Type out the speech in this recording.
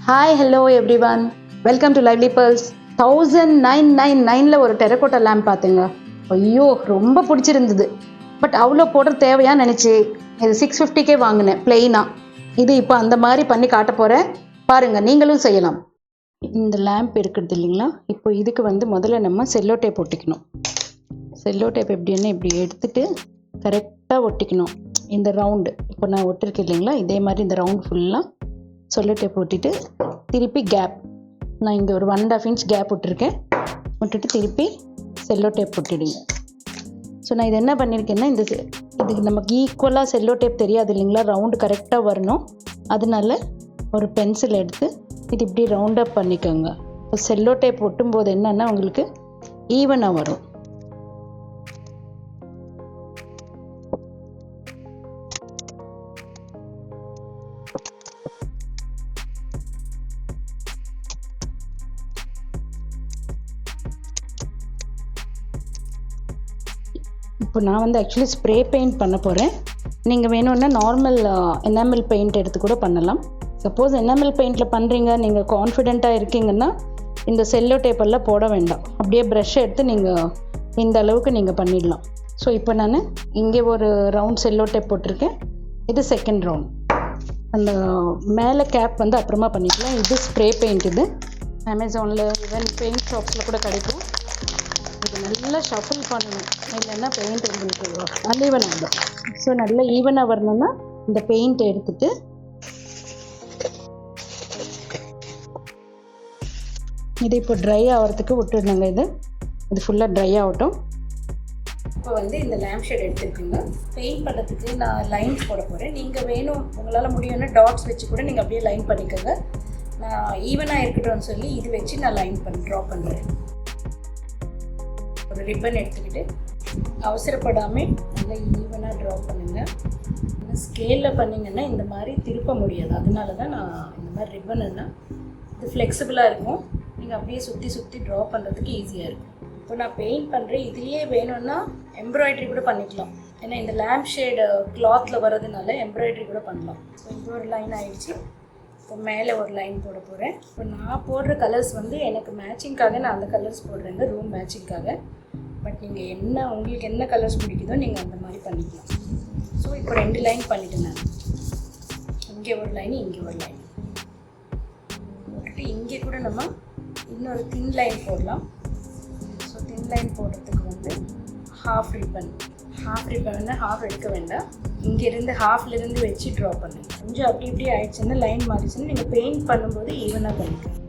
Hi hello everyone, welcome to lively pearls. 1999 ஒரு terracotta lamp பார்த்துங்க. ஐயோ ரொம்ப பிடிச்சிருந்தது. பட் அவ்வளோ போடுற தேவையா நினச்சி இது 650 வாங்கினேன் பிளெயினாக. இது இப்போ அந்த மாதிரி பண்ணி காட்ட போகிறேன், பாருங்கள் நீங்களும் செய்யலாம். இந்த லேம்ப் இருக்கிறது இல்லைங்களா, இப்போ இதுக்கு முதல்ல நம்ம செல்லோ டேப் ஒட்டிக்கணும். செல்லோ டேப் எப்படின்னு இப்படி எடுத்துகிட்டு கரெக்டாக ஒட்டிக்கணும். இந்த ரவுண்டு இப்போ நான் ஒட்டிருக்கேன் இல்லைங்களா, இதே மாதிரி இந்த ரவுண்ட் ஃபுல்லாக செல்லோ டேப் ஒட்டிட்டு திருப்பி கேப், நான் இங்கே ஒரு 1.5 இன்ச் கேப் விட்டுருக்கேன், விட்டுட்டு திருப்பி செல்லோ டேப் ஒட்டிடுங்க. ஸோ நான் இது என்ன பண்ணியிருக்கேன்னா, இதுக்கு நமக்கு ஈக்குவலாக செல்லோ டேப் தெரியாது இல்லைங்களா, ரவுண்டு கரெக்டாக வரணும். அதனால ஒரு பென்சில் எடுத்து இது இப்படி ரவுண்டப் பண்ணிக்கோங்க. இப்போ செல்லோ டேப் ஒட்டும்போது என்னென்னா உங்களுக்கு ஈவனாக வரும். இப்போ நான் ஆக்சுவலி ஸ்ப்ரே பெயிண்ட் பண்ண போகிறேன். நீங்கள் வேணும்னா நார்மல் எனாமல் பெயிண்ட் எடுத்து கூட பண்ணலாம். சப்போஸ் எனாமல் பெயிண்டில் பண்ணுறீங்க, நீங்கள் கான்ஃபிடெண்ட்டாக இருக்கீங்கன்னா இந்த செல்லோ டேப்பெல்லாம் போட வேண்டாம், அப்படியே ப்ரஷ் எடுத்து நீங்கள் இந்த அளவுக்கு நீங்கள் பண்ணிடலாம். ஸோ இப்போ நான் இங்கே ஒரு ரவுண்ட் செல்லோ டேப் போட்டிருக்கேன், இது செகண்ட் ரவுண்ட். அந்த மேலே கேப் அப்புறமா பண்ணிக்கலாம். இது ஸ்ப்ரே பெயிண்ட், இது அமேசானில் ஈவன் பெயிண்ட் ஷாப்ஸில் கூட கிடைக்கும். இது நல்லா ஷஃபில் பண்ணணும், இல்லைன்னா பெயிண்ட் உங்களுக்கு அன்ஈவன் ஆகும். ஸோ நல்லா ஈவனாக வரணும்னா இந்த பெயிண்ட்டை எடுத்துட்டு இது இப்போ ட்ரை ஆகிறதுக்கு விட்டுருந்தாங்க. இது ஃபுல்லாக ட்ரை ஆகட்டும். இப்போ இந்த லேம்ப் ஷேட் எடுத்துருக்குங்க. பெயிண்ட் பண்ணுறதுக்கு நான் லைன்ஸ் போட போகிறேன். நீங்கள் வேணும், உங்களால் முடியும்னா டாட்ஸ் வச்சு கூட நீங்கள் அப்படியே லைன் பண்ணிக்கோங்க. நான் ஈவனாக இருக்கட்டும்னு சொல்லி இது வச்சு நான் லைன் ட்ரா பண்ணுறேன். ஒரு ரிப்பன் எடுத்துக்கிட்டு அவசரப்படாமல் நல்லா ஈவனாக ட்ரா பண்ணுங்கள். ஸ்கேலில் பண்ணிங்கன்னா இந்த மாதிரி திருப்ப முடியாது, அதனால தான் நான் இந்த மாதிரி ரிப்பன்னா இது ஃப்ளெக்சிபிளாக இருக்கும், நீங்கள் அப்படியே சுற்றி சுற்றி ட்ரா பண்ணுறதுக்கு ஈஸியாக இருக்கும். இப்போ நான் பெயிண்ட் பண்ணுறேன். இதுலேயே வேணும்னா எம்ப்ராய்டரி கூட பண்ணிக்கலாம், ஏன்னா இந்த லேம்ப் ஷேடு கிளாத்தில் வர்றதுனால எம்ப்ராய்டரி கூட பண்ணலாம். ஸோ இது ஒரு லைன் ஆகிடுச்சு. இப்போ மேலே ஒரு லைன் போட போகிறேன். இப்போ நான் போடுற கலர்ஸ் எனக்கு மேட்சிங்காக நான் அந்த கலர்ஸ் போடுறேங்க, ரூம் மேட்சிங்காக. பட் நீங்கள் உங்களுக்கு என்ன கலர்ஸ் பிடிக்குதோ நீங்கள் அந்த மாதிரி பண்ணிக்கலாம். ஸோ இப்போ 2 லைன் பண்ணிவிட்டேன் நான். இங்கே ஒரு லைன், இங்கே ஒரு லைன் போட்டுட்டு இங்கே கூட நம்ம இன்னொரு தின் லைன் போடலாம். ஸோ தின் லைன் போடுறதுக்கு ஹாஃப் ரிப்பன் ஹாஃப் எடுக்க வேண்டாம், இங்கேருந்து ஹாஃப்லேருந்து வச்சு ட்ரா பண்ணுங்க. கொஞ்சம் அப்படி இப்படி ஆயிடுச்சுன்னா லைன் மாறிச்சுன்னா நீங்கள் பெயிண்ட் பண்ணும்போது ஈவனாக பண்ணிக்கலாம்.